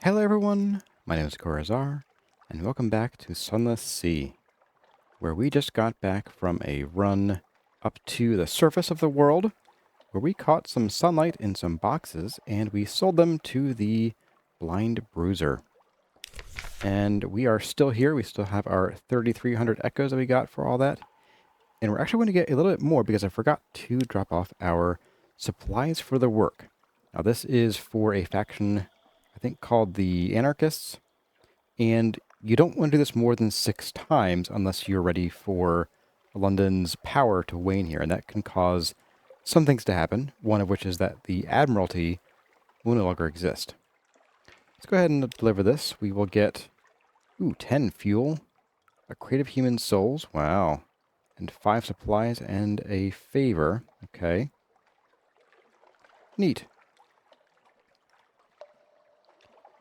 Hello everyone, my name is Kurazarrh, and welcome back to Sunless Sea, where we just got back from a run up to the surface of the world, where we caught some sunlight in some boxes, and we sold them to the blind Bruiser. And we are still here, we still have our 3,300 echoes that we got for all that, and we're actually going to get a little bit more because I forgot to drop off our supplies for the work. Now this is for a faction I think called the Anarchists, and you don't want to do this more than 6 times unless you're ready for London's power to wane here, and that can cause some things to happen, one of which is that the Admiralty will no longer exist. Let's go ahead and deliver this. We will get, 10 fuel, a crate of human souls, wow, and 5 supplies and a favor, okay. Neat.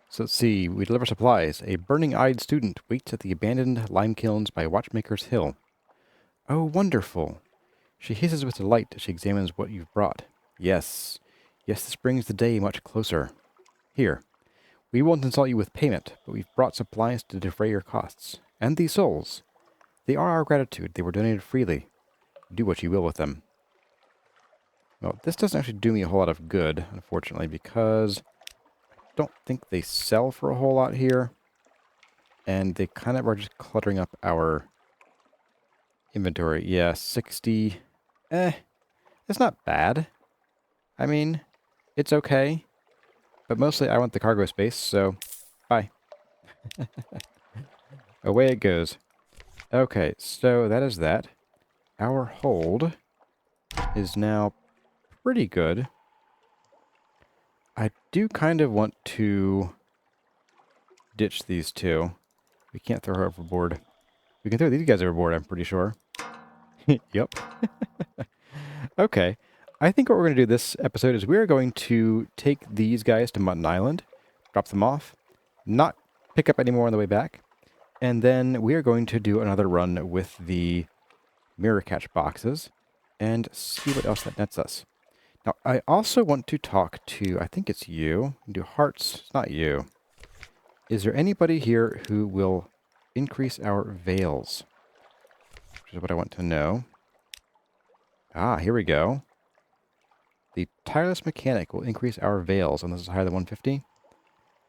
So let's see, we deliver supplies. A burning-eyed student waits at the abandoned lime kilns by Watchmaker's Hill. Oh, wonderful. She hisses with delight as she examines what you've brought. Yes, this brings the day much closer. Here, we won't insult you with payment, but we've brought supplies to defray your costs. And these souls. They are our gratitude. They were donated freely. Do what you will with them. Well, this doesn't actually do me a whole lot of good, unfortunately, because don't think they sell for a whole lot here, and they kind of are just cluttering up our inventory. Yeah, 60. It's not bad. I mean, it's okay, but mostly I want the cargo space, so bye. Away it goes. Okay, so that is that. Our hold is now pretty good. I do kind of want to ditch these two. We can't throw her overboard. We can throw these guys overboard, I'm pretty sure. Yep. Okay. I think what we're going to do this episode is we're going to take these guys to Mutton Island, drop them off, not pick up any more on the way back, and then we are going to do another run with the mirror catch boxes and see what else that nets us. Now, I also want to talk to, I think it's you. Do hearts. It's not you. Is there anybody here who will increase our veils? Which is what I want to know. Ah, here we go. The tireless mechanic will increase our veils, and this is higher than 150.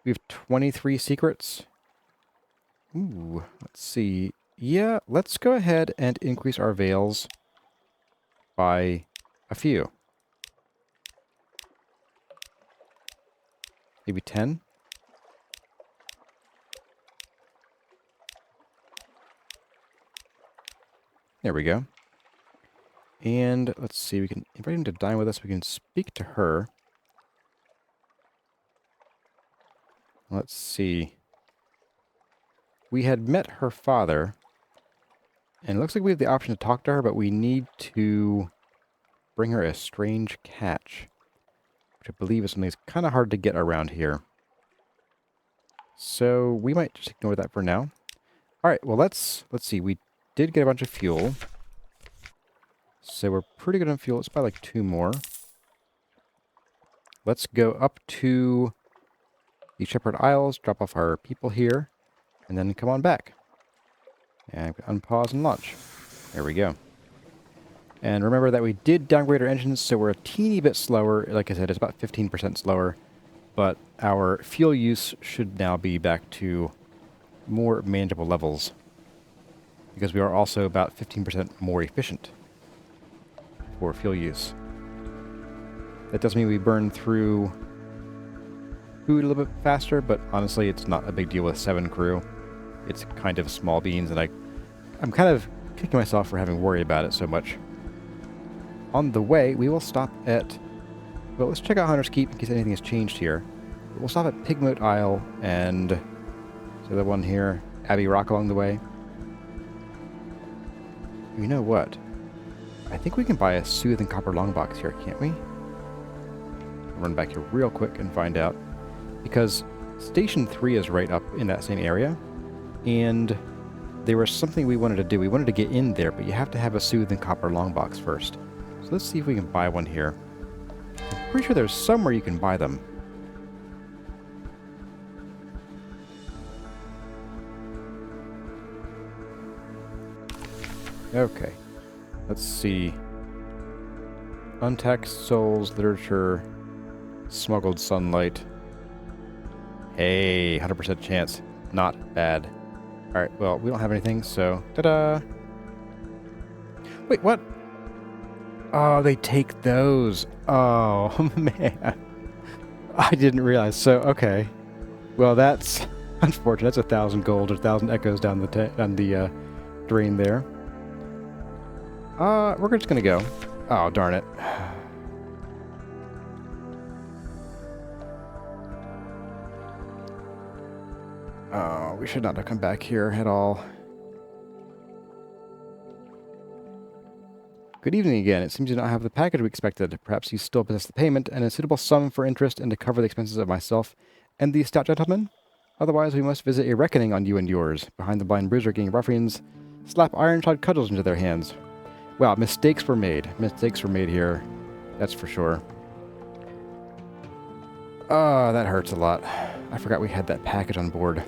We have 23 secrets. Ooh, let's see. Yeah, let's go ahead and increase our veils by a few. Maybe 10? There we go. And let's see, we can invite him to dine with us. We can speak to her. Let's see. We had met her father, and it looks like we have the option to talk to her, but we need to bring her a strange catch, which I believe is something that's kind of hard to get around here. So we might just ignore that for now. All right, well, let's see. We did get a bunch of fuel. So we're pretty good on fuel. Let's buy like 2 more. Let's go up to the Shepherd Isles, drop off our people here, and then come on back. And unpause and launch. There we go. And remember that we did downgrade our engines, so we're a teeny bit slower. Like I said, it's about 15% slower. But our fuel use should now be back to more manageable levels, because we are also about 15% more efficient for fuel use. That does mean we burn through food a little bit faster, but honestly, it's not a big deal with 7 crew. It's kind of small beans, and I'm kind of kicking myself for having worried about it so much. On the way, we will stop at... Well, let's check out Hunter's Keep in case anything has changed here. We'll stop at Pigmoat Isle and... the other one here, Abbey Rock along the way. You know what? I think we can buy a soothing copper longbox here, can't we? Run back here real quick and find out. Because Station 3 is right up in that same area. And there was something we wanted to do. We wanted to get in there, but you have to have a soothing copper longbox first. So let's see if we can buy one here. I'm pretty sure there's somewhere you can buy them. Okay. Let's see. Untaxed souls, literature, smuggled sunlight. Hey, 100% chance. Not bad. Alright, well, we don't have anything, so... Ta-da! Wait, what? Oh, they take those. Oh, man. I didn't realize. So, okay. Well, that's unfortunate. That's 1,000 gold or 1,000 echoes down the drain there. We're just gonna go. Oh, darn it. Oh, we should not have come back here at all. Good evening again. It seems you do not have the package we expected. Perhaps you still possess the payment and a suitable sum for interest and to cover the expenses of myself and the stout gentleman? Otherwise, we must visit a reckoning on you and yours. Behind the blind Bruiser gang ruffians slap iron-shod cudgels into their hands. Wow, mistakes were made. Mistakes were made here. That's for sure. Oh, that hurts a lot. I forgot we had that package on board.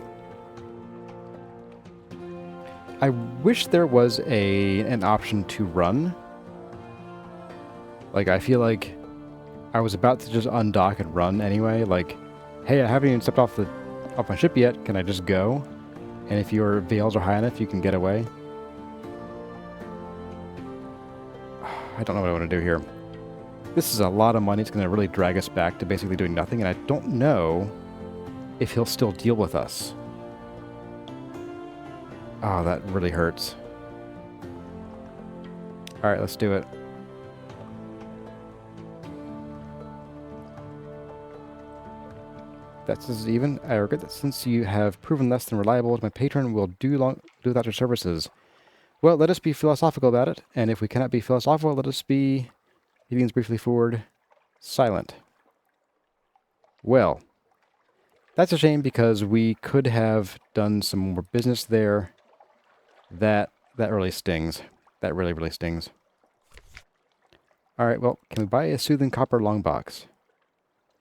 I wish there was an option to run. Like, I feel like I was about to just undock and run anyway. Like, hey, I haven't even stepped off my ship yet. Can I just go? And if your veils are high enough, you can get away. I don't know what I want to do here. This is a lot of money. It's going to really drag us back to basically doing nothing. And I don't know if he'll still deal with us. Oh, that really hurts. Alright, let's do it. That's even. I regret that since you have proven less than reliable, my patron will do without your services. Well, let us be philosophical about it, and if we cannot be philosophical, let us be, he leans briefly forward, silent. Well, that's a shame because we could have done some more business there. That really stings. That really, really stings. Alright, well, can we buy a soothing copper long box?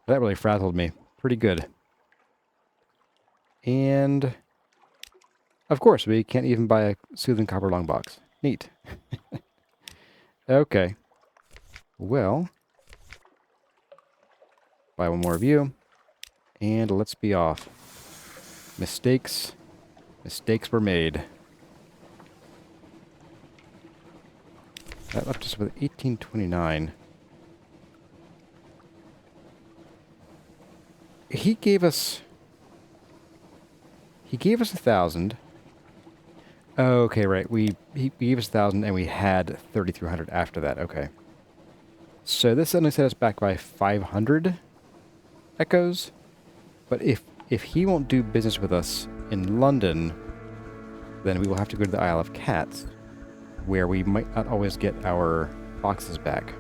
That really frazzled me. Pretty good. And... of course, we can't even buy a soothing copper long box. Neat. Okay. Well... buy one more of you. And let's be off. Mistakes. Mistakes were made. That left us with 1829. He gave us 1,000. Okay, right. He gave us 1,000 and we had 3,300 after that. Okay. So this only set us back by 500 echoes. But if he won't do business with us in London, then we will have to go to the Isle of Cats, where we might not always get our boxes back.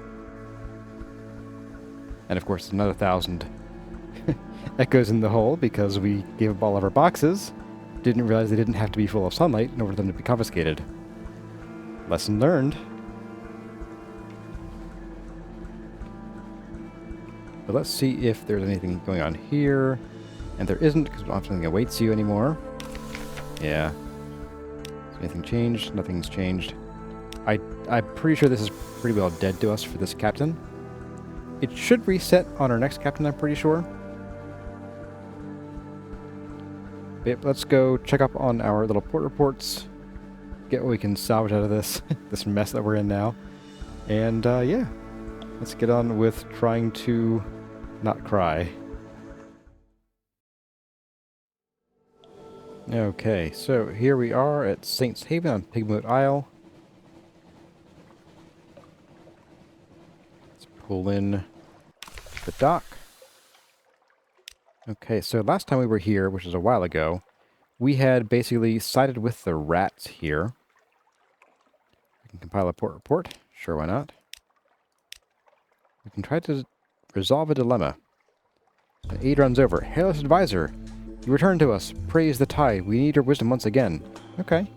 And of course, another 1,000 echoes in the hole because we gave up all of our boxes. Didn't realize they didn't have to be full of sunlight in order for them to be confiscated. Lesson learned. But let's see if there's anything going on here. And there isn't, because we don't have something that awaits you anymore. Yeah. Has anything changed? Nothing's changed. I'm pretty sure this is pretty well dead to us for this captain. It should reset on our next captain, I'm pretty sure. Yep, let's go check up on our little port reports. Get what we can salvage out of this, this mess that we're in now. And, yeah. Let's get on with trying to not cry. Okay, so here we are at Saint's Haven on Pigmoat Isle. Let's pull in the dock. Okay, so last time we were here, which was a while ago, we had basically sided with the rats here. We can compile a port report. Sure, why not? We can try to resolve a dilemma. An aid runs over. Hailess advisor! You return to us. Praise the tide. We need your wisdom once again. Okay.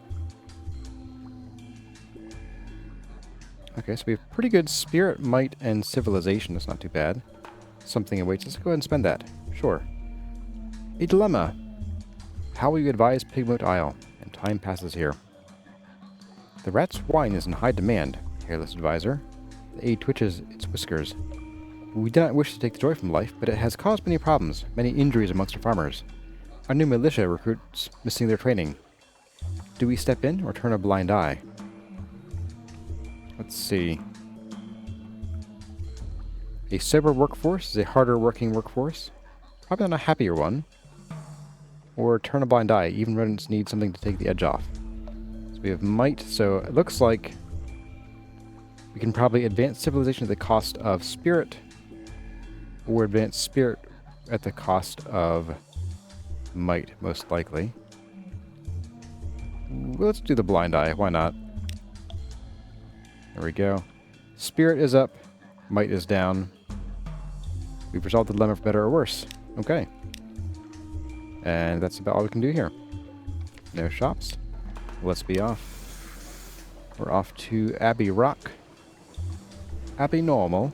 Okay, so we have pretty good spirit, might, and civilization. That's not too bad. Something awaits us. Go ahead and spend that. Sure. A dilemma. How will you advise Pigmoat Isle? And time passes here. The rat's wine is in high demand, hairless advisor. The aide twitches its whiskers. We do not wish to take the joy from life, but it has caused many problems, many injuries amongst our farmers. Our new militia recruits missing their training. Do we step in or turn a blind eye? Let's see. A sober workforce is a harder working workforce. Probably not a happier one. Or turn a blind eye. Even rodents need something to take the edge off. So we have might, so it looks like we can probably advance civilization at the cost of spirit, or advance spirit at the cost of might, most likely. Well, let's do the blind eye, why not? There we go. Spirit is up, might is down. We've resolved the dilemma for better or worse. Okay. And that's about all we can do here. No shops. Let's be off. We're off to Abbey Rock. Abbey Normal.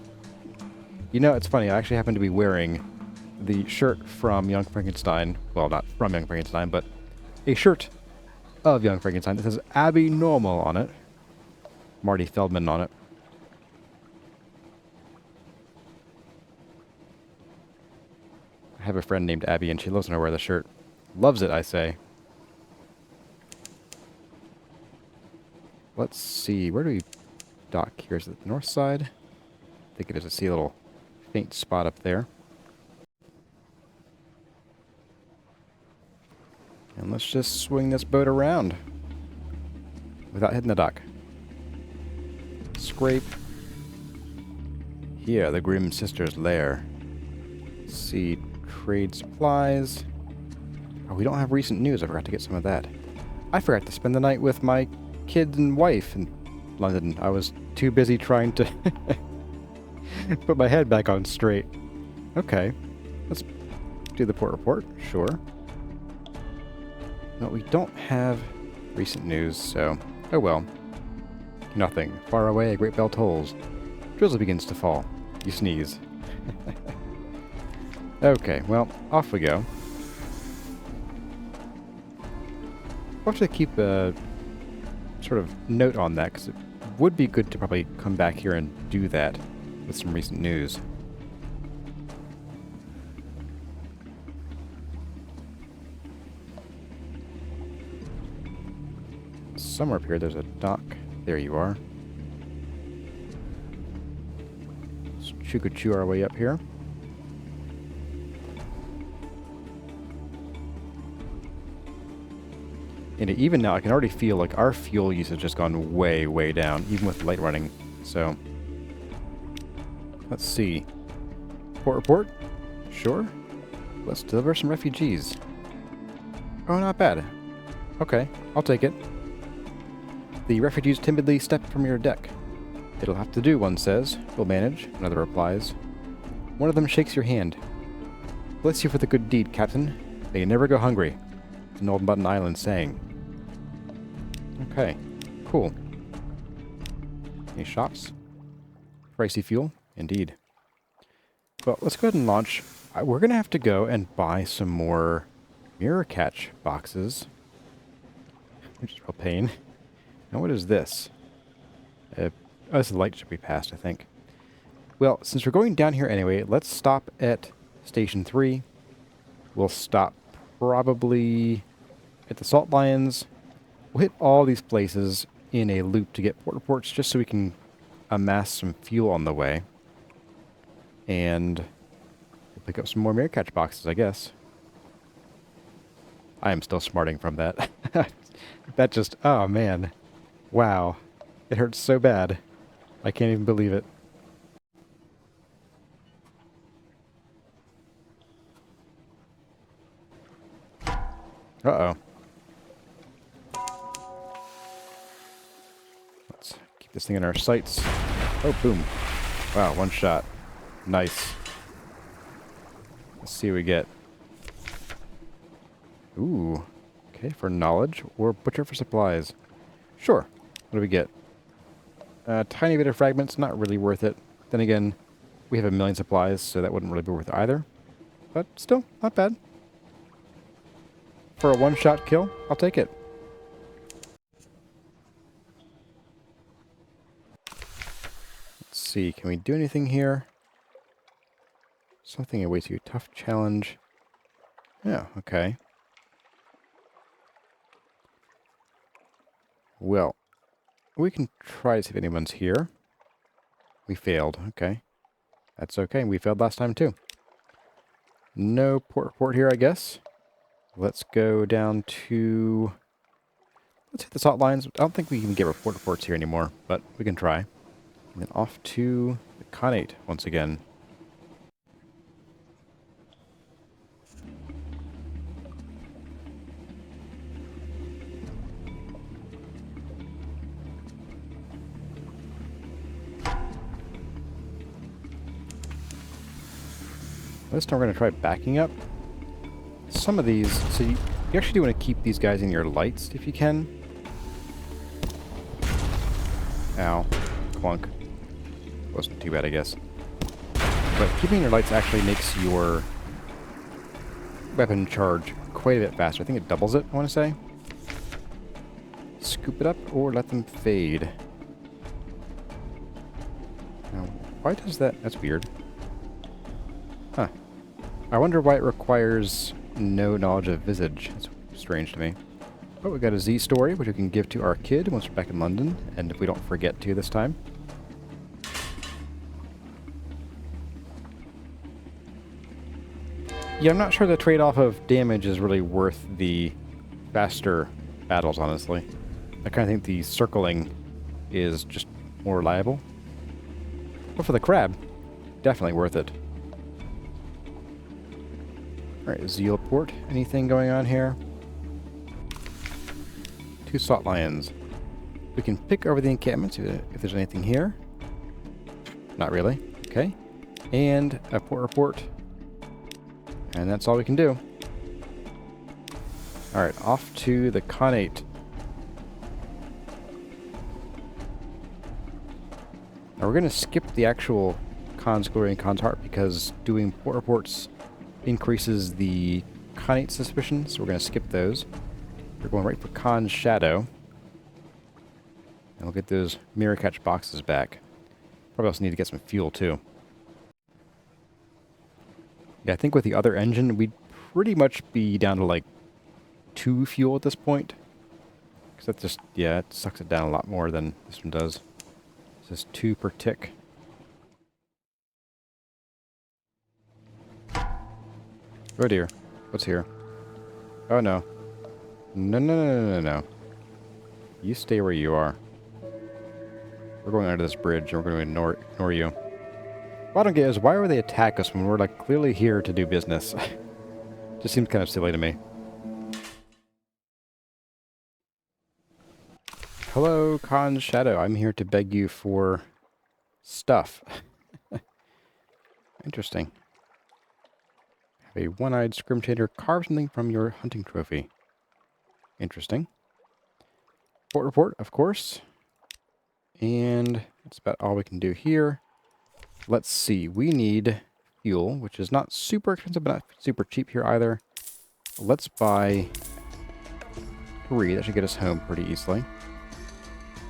You know, it's funny, I actually happen to be wearing the shirt from Young Frankenstein. Well, not from Young Frankenstein, but a shirt of Young Frankenstein that says Abbey Normal on it. Marty Feldman on it. I have a friend named Abby, and she loves when I wear the shirt. Loves it, I say. Let's see, where do we dock here? Is it the north side? I think it is. I see a little faint spot up there. And let's just swing this boat around without hitting the dock. Scrape. Here, the Grim Sisters' lair. Let's see, trade supplies. Oh, we don't have recent news. I forgot to get some of that. I forgot to spend the night with my kid and wife in London. I was too busy trying to put my head back on straight. Okay, let's do the port report. Sure. No, we don't have recent news, so oh well. Nothing. Far away, a great bell tolls. Drizzle begins to fall. You sneeze. Okay, well, off we go. I'll have to keep a sort of note on that, because it would be good to probably come back here and do that with some recent news. Somewhere up here there's a dock. There you are. Let's choo our way up here. And even now, I can already feel like our fuel usage has gone way, way down, even with light running. So, let's see. Port report? Sure. Let's deliver some refugees. Oh, not bad. Okay, I'll take it. The refugees timidly step from your deck. It'll have to do, one says. We'll manage, another replies. One of them shakes your hand. Bless you for the good deed, Captain. May you never go hungry. It's an old Button Island saying. Okay, cool. Any shops? Pricey fuel? Indeed. Well, let's go ahead and launch. We're going to have to go and buy some more mirror catch boxes. Which is a real pain. Now, what is this? Oh, this light should be passed, I think. Well, since we're going down here anyway, let's stop at Station 3. We'll stop probably at the Salt Lions. We'll hit all these places in a loop to get port reports just so we can amass some fuel on the way. And we'll pick up some more mirror catch boxes, I guess. I am still smarting from that. That just, oh man. Wow. It hurts so bad. I can't even believe it. Uh-oh. Let's keep this thing in our sights. Oh, boom. Wow, one shot. Nice. Let's see what we get. Ooh. Okay, for knowledge or butcher for supplies. Sure. What do we get? A tiny bit of fragments, not really worth it. Then again, we have 1,000,000 supplies, so that wouldn't really be worth it either. But still, not bad. For a one-shot kill, I'll take it. see. Can we do anything here? Something awaits you. Tough challenge. Yeah, okay. Well, we can try to see if anyone's here. We failed. Okay. That's okay. We failed last time, too. No port report here, I guess. Let's go down to... Let's hit the salt lines. I don't think we can get report reports here anymore, but we can try. And then off to the Connate once again. This time we're going to try backing up. Some of these, so you actually do want to keep these guys in your lights if you can. Ow. Clunk. Wasn't too bad, I guess. But keeping your lights actually makes your weapon charge quite a bit faster. I think it doubles it, I want to say. Scoop it up or let them fade. Now, why does that... That's weird. Huh. I wonder why it requires no knowledge of visage. That's strange to me. But we got a Z story, which we can give to our kid once we're back in London, and if we don't forget to this time. Yeah, I'm not sure the trade-off of damage is really worth the faster battles, honestly. I kind of think the circling is just more reliable. But for the crab, definitely worth it. Alright, Zeal port. Anything going on here? 2 salt lions. We can pick over the encampments if there's anything here. Not really. Okay. And a port report. And that's all we can do. Alright, off to the Connate. Now we're going to skip the actual Khan's Glory and Khan's Heart because doing port reports increases the Connate suspicion, so we're going to skip those. We're going right for Khan's Shadow. And we'll get those mirror catch boxes back. Probably also need to get some fuel, too. Yeah, I think with the other engine, we'd pretty much be down to, like, 2 fuel at this point. Because that just, yeah, it sucks it down a lot more than this one does. This is 2 per tick. Oh dear. What's here? Oh no. No, no, no, no, no, no. You stay where you are. We're going under this bridge and we're going to ignore you. What I don't get is why would they attack us when we're like clearly here to do business? Just seems kind of silly to me. Hello, Khan's Shadow. I'm here to beg you for stuff. Interesting. A one-eyed scrimtator carve something from your hunting trophy. Interesting. Port report, of course. And that's about all we can do here. Let's see. We need fuel, which is not super expensive, but not super cheap here either. Let's buy 3. That should get us home pretty easily.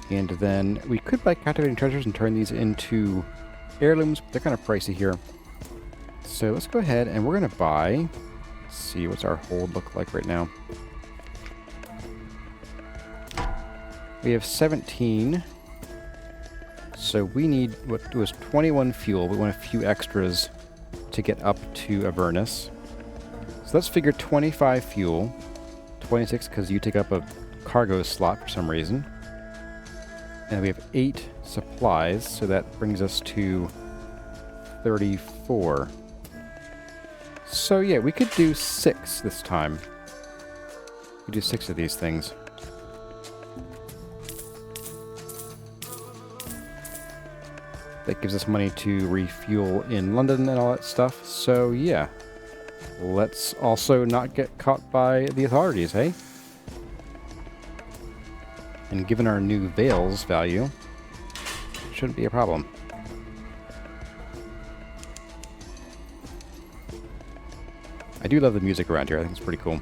And then we could buy captivating treasures and turn these into heirlooms, but they're kind of pricey here. So let's go ahead and we're going to buy... Let's see, what's our hold look like right now? We have 17. So we need what was 21 fuel. We want a few extras to get up to Avernus. So let's figure 25 fuel. 26 because you take up a cargo slot for some reason. And we have 8 supplies, so that brings us to 34. So yeah, we could do 6 this time. We do 6 of these things. That gives us money to refuel in London and all that stuff. So yeah, let's also not get caught by the authorities, hey? And given our new veils value, it shouldn't be a problem. I do love the music around here. I think it's pretty cool.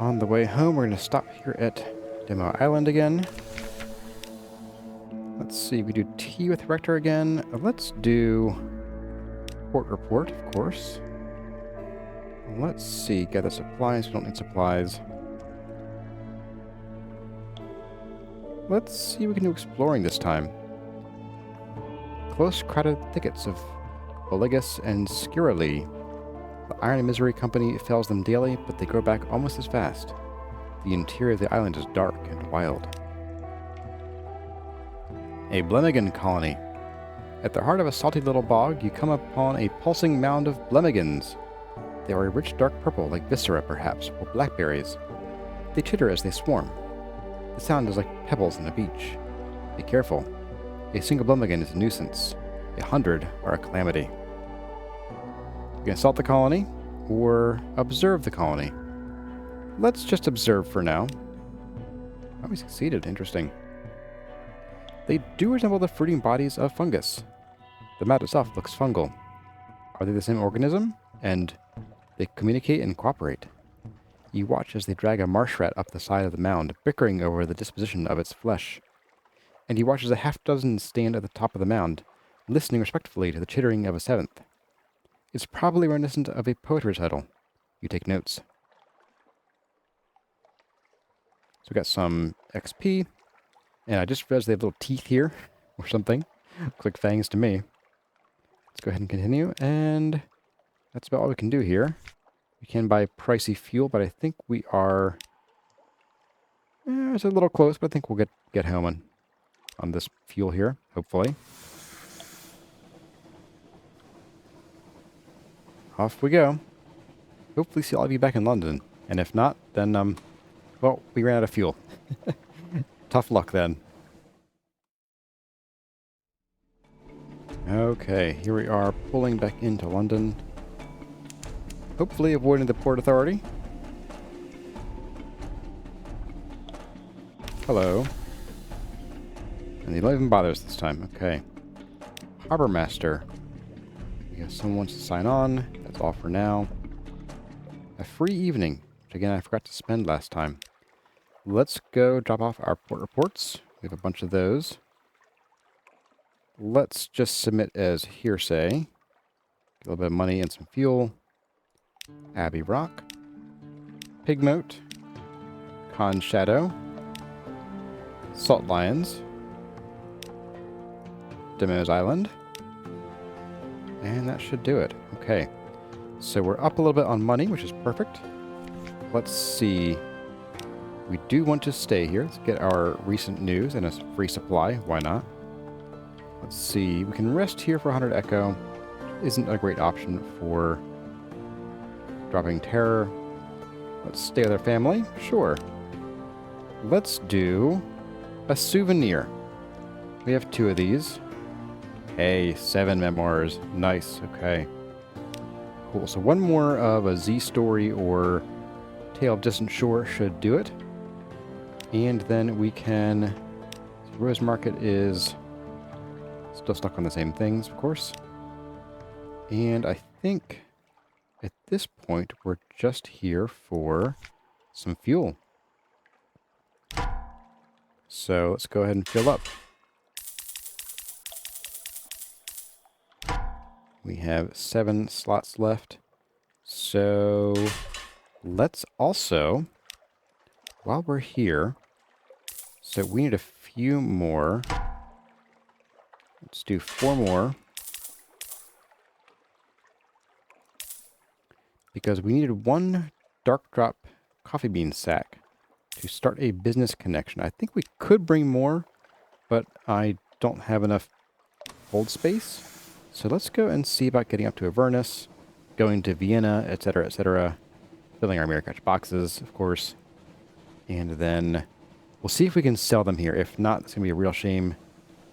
On the way home, we're going to stop here at Demo Island again. Let's see, we do tea with Rector again. Let's do port report, of course. Let's see, gather supplies. We don't need supplies. Let's see what we can do exploring this time. Close crowded thickets of Boligus and Skirali. The Iron and Misery Company fells them daily, but they grow back almost as fast. The interior of the island is dark and wild. A Blemigan colony. At the heart of a salty little bog, you come upon a pulsing mound of Blemigans. They are a rich dark purple, like viscera perhaps, or blackberries. They chitter as they swarm. The sound is like pebbles on a beach. Be careful. A single Blemigan is a nuisance. 100 are a calamity. You can assault the colony, or observe the colony. Let's just observe for now. Oh, we succeeded. Interesting. They do resemble the fruiting bodies of fungus. The mound itself looks fungal. Are they the same organism? And they communicate and cooperate. You watch as they drag a marsh rat up the side of the mound, bickering over the disposition of its flesh. And you watch as a half-dozen stand at the top of the mound, listening respectfully to the chittering of a seventh. It's probably reminiscent of a poetry recital. You take notes. So we got some XP, and I just realized they have little teeth here, or something. Looks like fangs to me. Let's go ahead and continue, and that's about all we can do here. We can buy pricey fuel, but I think we are... it's a little close, but I think we'll get home on this fuel here, hopefully. Off we go. Hopefully see all of you back in London. And if not, then, well, we ran out of fuel. Tough luck then. Okay, here we are pulling back into London. Hopefully avoiding the Port Authority. Hello. And they don't even bother us this time. Okay. Harbor Master. We have someone wants to sign on. That's all for now. A free evening, which again I forgot to spend last time. Let's go drop off our port reports. We have a bunch of those. Let's just submit as hearsay. Get a little bit of money and some fuel. Abbey Rock. Pigmote. Con Shadow. Salt Lions. Demo's Island. And that should do it. Okay. So we're up a little bit on money, which is perfect. Let's see. We do want to stay here. Let's get our recent news and a free supply. Why not? Let's see. We can rest here for 100 Echo. Isn't a great option for dropping terror. Let's stay with our family. Sure. Let's do a souvenir. We have 2 of these. Hey, 7 memoirs. Nice. Okay. Cool. So one more of a Z story or Tale of Distant Shore should do it. And then we can... So Rose Market is still stuck on the same things, of course. And I think at this point we're just here for some fuel. So let's go ahead and fill up. We have 7 slots left. So let's also, while we're here, so we need a few more. Let's do 4 more. Because we needed 1 dark drop coffee bean sack to start a business connection. I think we could bring more, but I don't have enough hold space. So let's go and see about getting up to Avernus, going to Vienna, etc., filling our mirror catch boxes, of course. And then we'll see if we can sell them here. If not, it's going to be a real shame.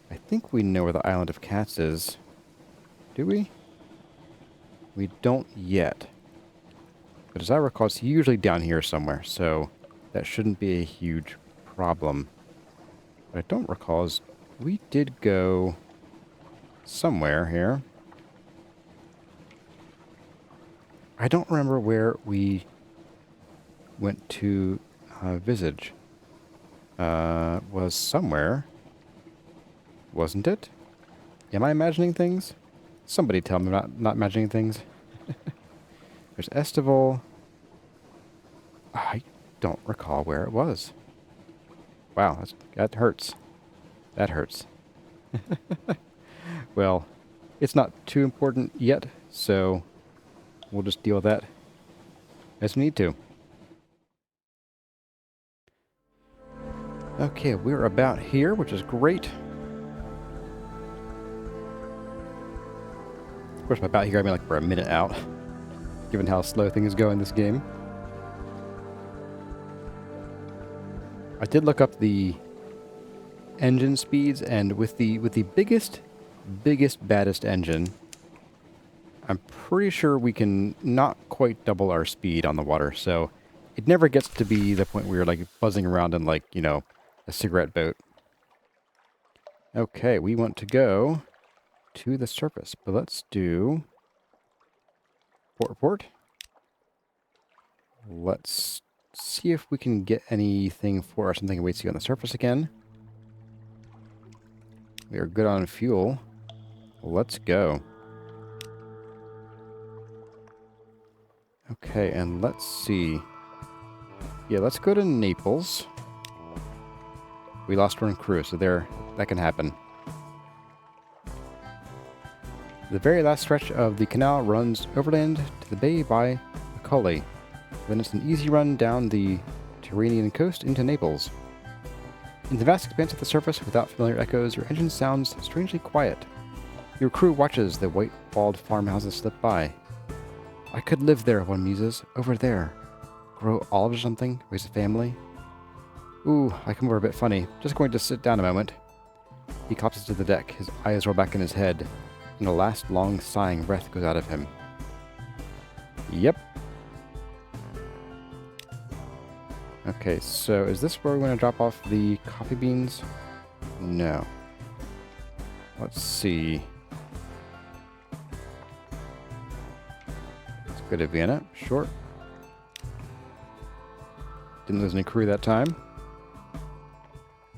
I think we know where the Island of Cats is. Do we? We don't yet. But as I recall, it's usually down here somewhere, so that shouldn't be a huge problem. What I don't recall is we did go somewhere here. I don't remember where we went to Visage was somewhere, wasn't it? Am I imagining things? Somebody tell me I'm not imagining things. There's Estival. I don't recall where it was. Wow, that hurts. That hurts. Well, it's not too important yet, so we'll just deal with that as we need to. Okay, we're about here, which is great. Of course, by about here, I mean like we're a minute out, given how slow things go in this game. I did look up the engine speeds, and with the biggest, baddest engine, I'm pretty sure we can not quite double our speed on the water, so it never gets to be the point where you're like buzzing around in like, you know, a cigarette boat. Okay, we want to go to the surface, but let's do port report. Let's see if we can get anything for us. Something awaits you on the surface again. We are good on fuel. Let's go. Okay, and let's see. Yeah, let's go to Naples. We lost one crew, so that can happen. The very last stretch of the canal runs overland to the bay by Macaulay. Then it's an easy run down the Tyrrhenian coast into Naples. In the vast expanse of the surface, without familiar echoes, your engine sounds strangely quiet. Your crew watches the white-walled farmhouses slip by. I could live there, one muses. Over there. Grow olives or something? Raise a family? Ooh, I come over a bit funny. Just going to sit down a moment. He collapses to the deck, his eyes roll back in his head, and a last long sighing breath goes out of him. Yep. Okay, so is this where we want to drop off the coffee beans? No. Let's see. Let's go to Vienna. Sure. Didn't lose any crew that time.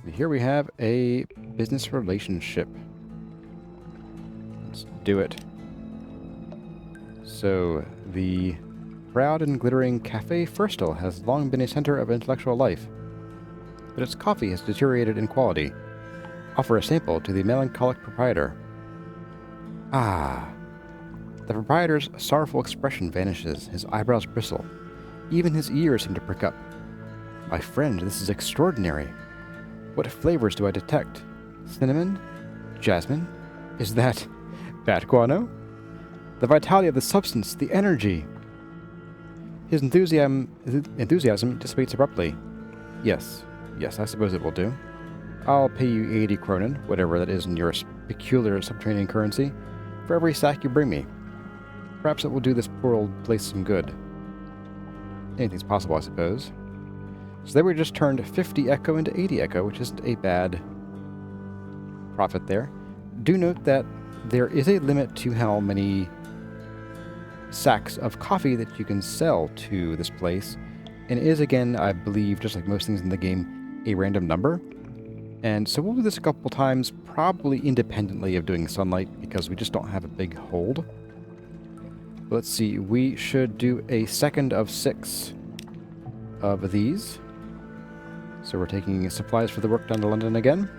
And here we have a business relationship. Let's do it. So, the proud and glittering Café Firstel has long been a center of intellectual life, but its coffee has deteriorated in quality. Offer a sample to the melancholic proprietor. Ah. The proprietor's sorrowful expression vanishes, his eyebrows bristle. Even his ears seem to prick up. My friend, this is extraordinary. What flavors do I detect? Cinnamon? Jasmine? Is that bat guano? The vitality of the substance, the energy. His enthusiasm dissipates abruptly. Yes, I suppose it will do. I'll pay you 80 kronen, whatever that is in your peculiar subterranean currency, for every sack you bring me. Perhaps it will do this poor old place some good. Anything's possible, I suppose. So there we just turned 50 echo into 80 echo, which isn't a bad profit there. Do note that there is a limit to how many sacks of coffee that you can sell to this place. And it is, again, I believe, just like most things in the game, a random number. And so we'll do this a couple times, probably independently of doing sunlight, because we just don't have a big hold. Let's see, we should do a second of 6 of these. So we're taking supplies for the work down to London again.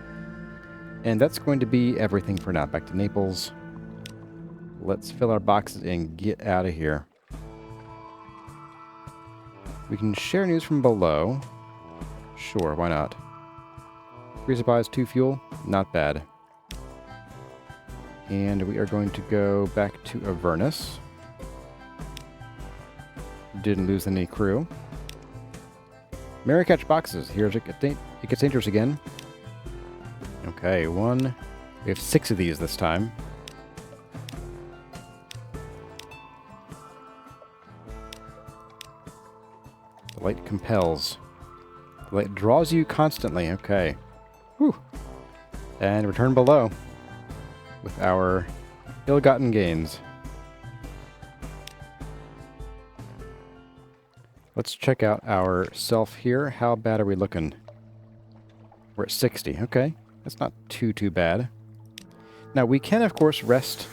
And that's going to be everything for now. Back to Naples. Let's fill our boxes and get out of here. We can share news from below. Sure, why not? 3 supplies, 2 fuel. Not bad. And we are going to go back to Avernus. Didn't lose any crew. Merry catch boxes. Here's it gets dangerous again. Okay, 1. We have 6 of these this time. The light compels. The light draws you constantly. Okay. Whew. And return below with our ill-gotten gains. Let's check out our self here. How bad are we looking? We're at 60. Okay. That's not too bad. Now, we can, of course, rest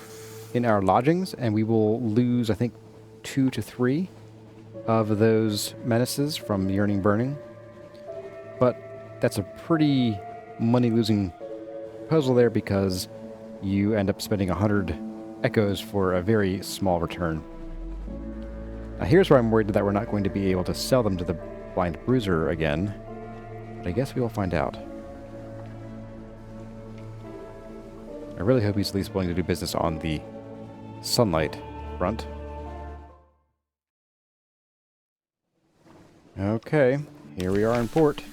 in our lodgings, and we will lose, I think, 2 to 3 of those menaces from Yearning Burning. But that's a pretty money-losing puzzle there because you end up spending 100 echoes for a very small return. Now, here's where I'm worried that we're not going to be able to sell them to the blind Bruiser again. But I guess we will find out. I really hope he's at least willing to do business on the Sunlight front. Okay, here we are in port.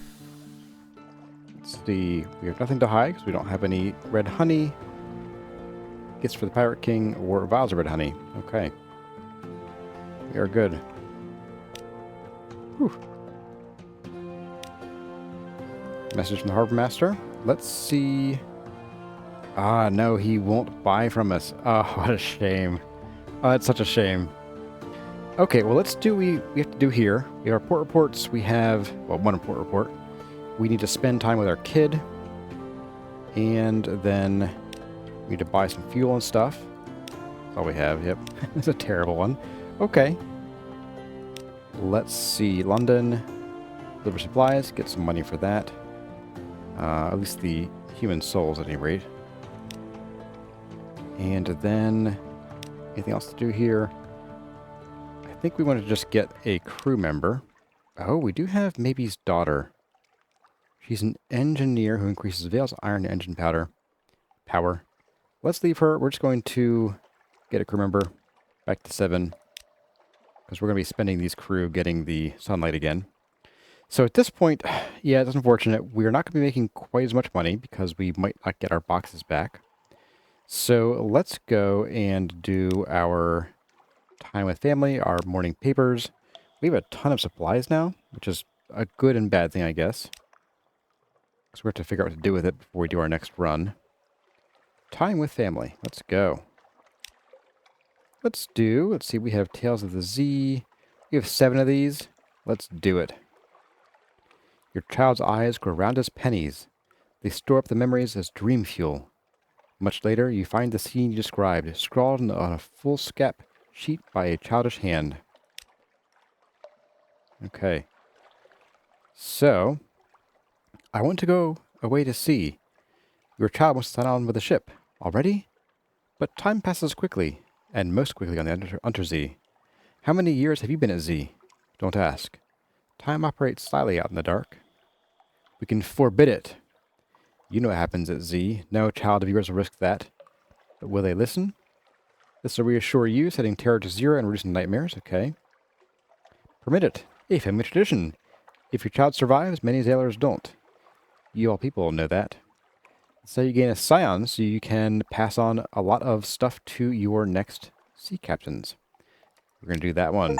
Let's see, we have nothing to hide because we don't have any red honey. Gifts for the Pirate King or vials of red honey. Okay. We are good. Whew. Message from the Harbor Master. Let's see. Ah, no, he won't buy from us. Oh, what a shame. Oh, it's such a shame. Okay, well, let's do we have to do here. We have our port reports. We have, well, one port report. We need to spend time with our kid. And then we need to buy some fuel and stuff. That's all we have, yep. It's a terrible one. Okay. Let's see. London. Deliver supplies. Get some money for that. At least the human souls at any rate. And then, anything else to do here? I think we want to just get a crew member. Oh, we do have Maybe's daughter. She's an engineer who increases Vale's iron engine power. Let's leave her. We're just going to get a crew member back to 7. Because we're going to be spending these crew getting the sunlight again. So at this point, yeah, it's unfortunate. We're not going to be making quite as much money because we might not get our boxes back. So let's go and do our time with family, our morning papers. We have a ton of supplies now, which is a good and bad thing, I guess. Because we have to figure out what to do with it before we do our next run. Time with family. Let's go. Let's see, we have Tales of the Z. We have 7 of these. Let's do it. Your child's eyes grow round as pennies. They store up the memories as dream fuel. Much later, you find the scene you described, scrawled on a foolscap sheet by a childish hand. Okay. So, I want to go away to sea. Your child wants to sign on with the ship. Already? But time passes quickly, and most quickly on the Unterzee. How many years have you been at Z? Don't ask. Time operates slyly out in the dark. We can forbid it. You know what happens at Z. No child of yours will risk that. But will they listen? This will reassure you, setting terror to 0 and reducing nightmares. Okay. Permit it. A family tradition. If your child survives, many sailors don't. You all people know that. So you gain a scion, so you can pass on a lot of stuff to your next sea captains. We're going to do that one.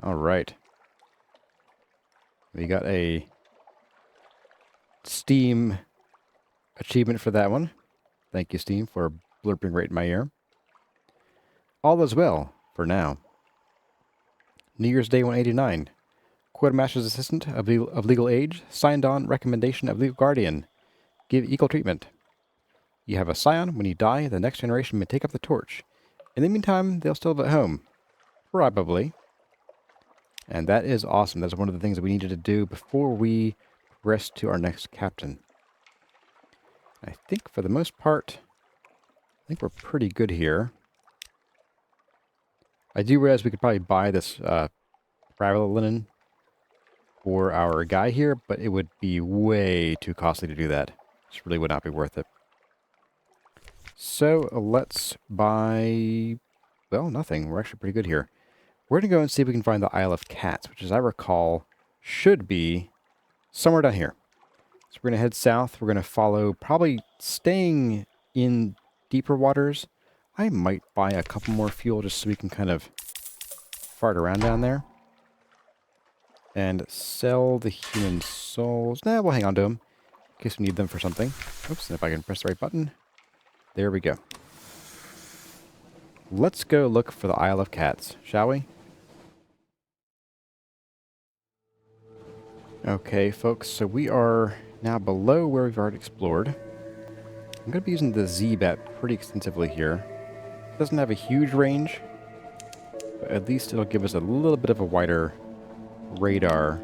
All right. We got a Steam achievement for that one. Thank you, Steam, for blurping right in my ear. All is well, for now. New Year's Day 189. Quartermaster's Assistant of legal age, signed on recommendation of legal guardian. Give equal treatment. You have a scion. When you die, the next generation may take up the torch. In the meantime, they'll still live at home. Probably. And that is awesome. That's one of the things that we needed to do before we progress to our next captain. I think for the most part, I think we're pretty good here. I do realize we could probably buy this travel linen for our guy here, but it would be way too costly to do that. This really would not be worth it. So let's buy, well, nothing. We're actually pretty good here. We're going to go and see if we can find the Isle of Cats, which, as I recall, should be somewhere down here. So we're going to head south. We're going to follow, probably staying in deeper waters. I might buy a couple more fuel just so we can kind of fart around down there. And sell the human souls. Nah, we'll hang on to them in case we need them for something. Oops, and if I can press the right button. There we go. Let's go look for the Isle of Cats, shall we? Okay, folks, so we are now below where we've already explored. I'm going to be using the Z-bat pretty extensively here. It doesn't have a huge range, but at least it'll give us a little bit of a wider radar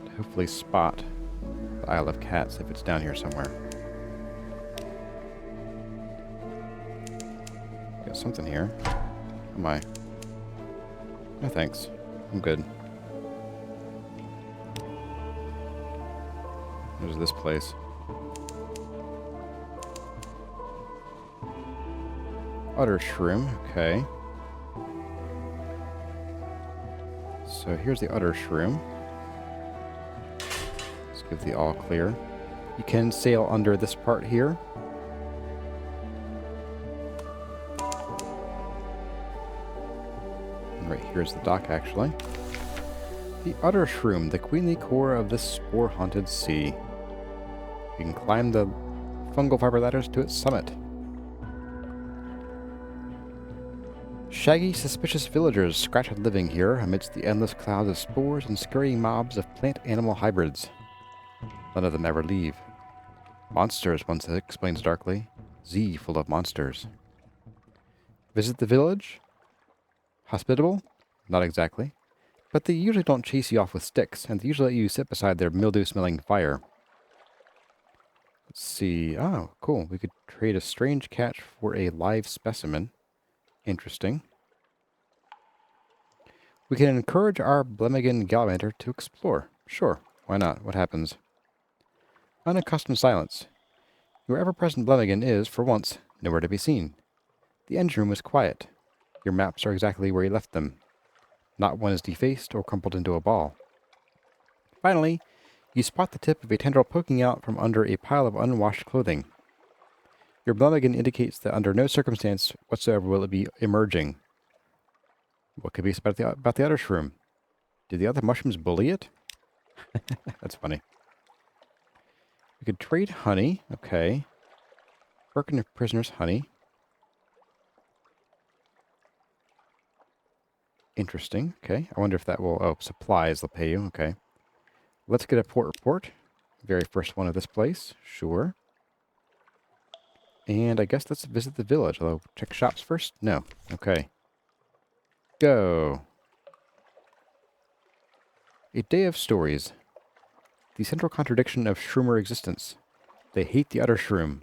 to hopefully spot the Isle of Cats if it's down here somewhere. Got something here. Am I? No thanks. I'm good. There's this place. Otter shroom, okay. So here's the otter shroom. Let's give the all clear. You can sail under this part here. And right here's the dock, actually. The otter shroom, the queenly core of this spore-haunted sea. You can climb the fungal fiber ladders to its summit. Shaggy, suspicious villagers scratch a living here amidst the endless clouds of spores and scurrying mobs of plant-animal hybrids. None of them ever leave. Monsters, one explains darkly. Z full of monsters. Visit the village? Hospitable? Not exactly. But they usually don't chase you off with sticks, and they usually let you sit beside their mildew-smelling fire. Let's see. Oh, cool. We could trade a strange catch for a live specimen. Interesting. We can encourage our Blemigan Gallivanter to explore. Sure, why not? What happens? Unaccustomed silence. Your ever-present Blemigan is, for once, nowhere to be seen. The engine room is quiet. Your maps are exactly where you left them. Not one is defaced or crumpled into a ball. Finally, you spot the tip of a tendril poking out from under a pile of unwashed clothing. Your Blemigan indicates that under no circumstance whatsoever will it be emerging. What could be about the otter shroom? Did the other mushrooms bully it? That's funny. We could trade honey. Okay. Broken of prisoners' honey. Interesting. Okay. I wonder if that will... Oh, supplies they'll pay you. Okay. Let's get a port report. Very first one of this place. Sure. And I guess let's visit the village. Although, check shops first? No. Okay. Go. A day of stories. The central contradiction of shroomer existence. They hate the utter shroom,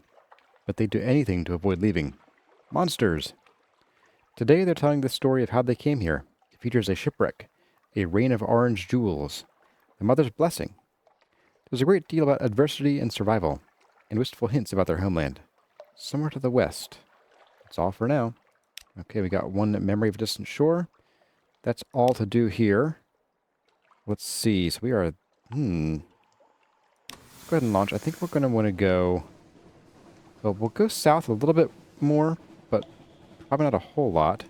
but they do anything to avoid leaving. Monsters. Today they're telling the story of how they came here. It features a shipwreck, a rain of orange jewels, the mother's blessing. There's a great deal about adversity and survival, and wistful hints about their homeland. Somewhere to the west. That's all for now. Okay, we got one memory of a distant shore. That's all to do here. Let's see. So we are... Let's go ahead and launch. I think we're going to want to go... Well, we'll go south a little bit more, but probably not a whole lot.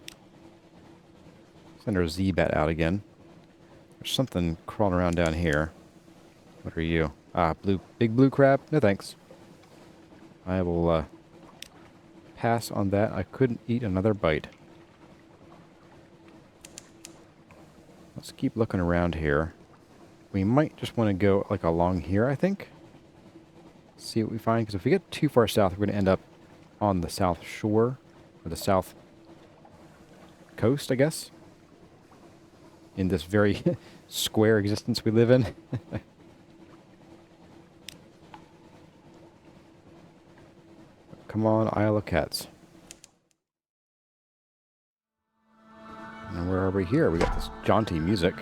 Send our Z-bat out again. There's something crawling around down here. What are you? Ah, big blue crab? No thanks. I will pass on that. I couldn't eat another bite. Let's keep looking around here. We might just want to go like along here, I think. See what we find, because if we get too far south, we're going to end up on the south shore, or the south coast, I guess. In this very square existence we live in. Come on, Isle of Cats. And where are we here? We got this jaunty music.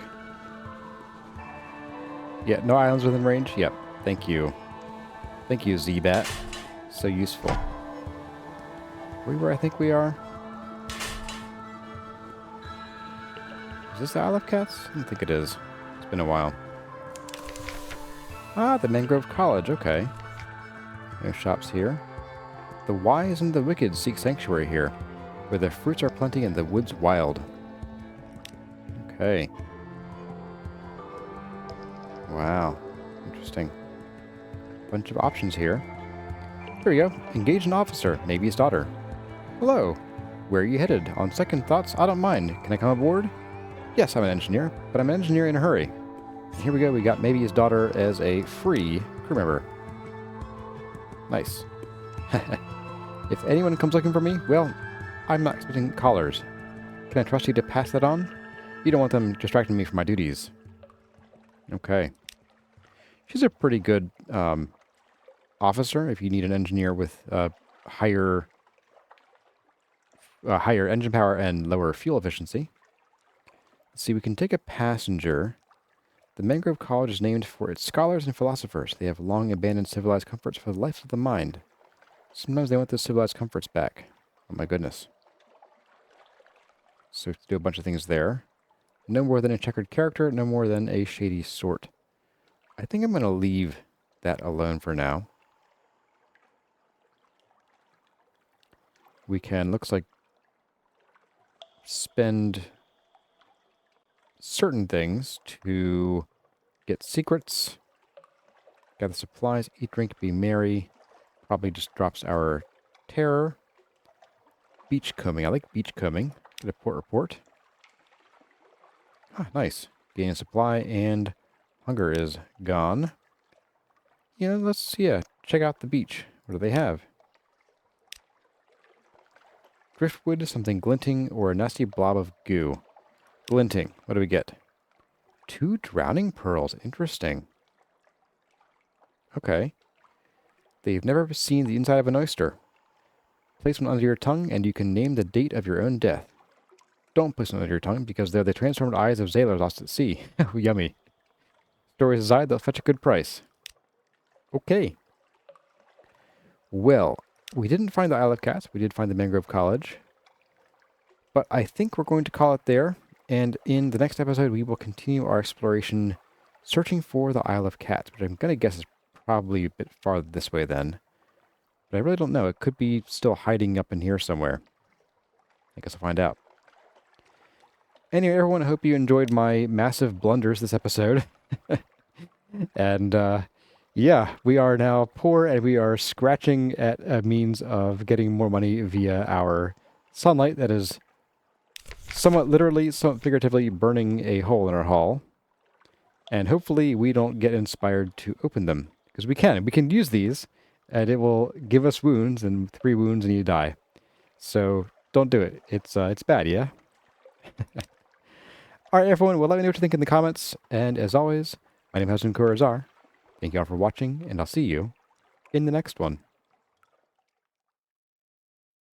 Yeah, no islands within range? Yep. Thank you. Thank you, Z-Bat. So useful. Are we where I think we are? Is this the Isle of Cats? I don't think it is. It's been a while. Ah, the Mangrove College. Okay. No shops here. The wise and the wicked seek sanctuary here, where the fruits are plenty and the woods wild. Okay. Wow. Interesting. Bunch of options here. Here we go. Engage an officer, maybe his daughter. Hello. Where are you headed? On second thoughts, I don't mind. Can I come aboard? Yes, I'm an engineer, but I'm an engineer in a hurry. Here we go. We got maybe his daughter as a free crew member. Nice. If anyone comes looking for me, well, I'm not expecting callers. Can I trust you to pass that on? You don't want them distracting me from my duties. Okay. She's a pretty good officer if you need an engineer with higher engine power and lower fuel efficiency. Let's see, we can take a passenger. The Mangrove College is named for its scholars and philosophers. They have long abandoned civilized comforts for the life of the mind. Sometimes they want those civilized comforts back. Oh my goodness. So we have to do a bunch of things there. No more than a checkered character, no more than a shady sort. I think I'm going to leave that alone for now. We can, looks like, spend certain things to get secrets, gather supplies, eat, drink, be merry. Probably just drops our terror. Beachcombing. I like beachcombing. Get a port report. Ah, nice. Gain a supply and hunger is gone. Let's, check out the beach. What do they have? Driftwood, something glinting, or a nasty blob of goo. Glinting. What do we get? 2 drowning pearls. Interesting. Okay. They've never seen the inside of an oyster. Place one under your tongue, and you can name the date of your own death. Don't place one under your tongue, because they're the transformed eyes of sailors lost at sea. Yummy. Stories aside, they'll fetch a good price. Okay. Well, we didn't find the Isle of Cats. We did find the Mangrove College. But I think we're going to call it there. And in the next episode, we will continue our exploration searching for the Isle of Cats, which I'm going to guess is probably a bit farther this way then. But I really don't know. It could be still hiding up in here somewhere. I guess I'll find out. Anyway, everyone, I hope you enjoyed my massive blunders this episode. And, yeah, we are now poor and we are scratching at a means of getting more money via our sunlight that is somewhat literally, somewhat figuratively burning a hole in our hull. And hopefully we don't get inspired to open them. Because we can. We can use these, and it will give us wounds, and 3 wounds and you die. So don't do it. It's bad, yeah? Alright, everyone, well, let me know what you think in the comments. And as always, my name is Captain Kurazarrh. Thank you all for watching, and I'll see you in the next one.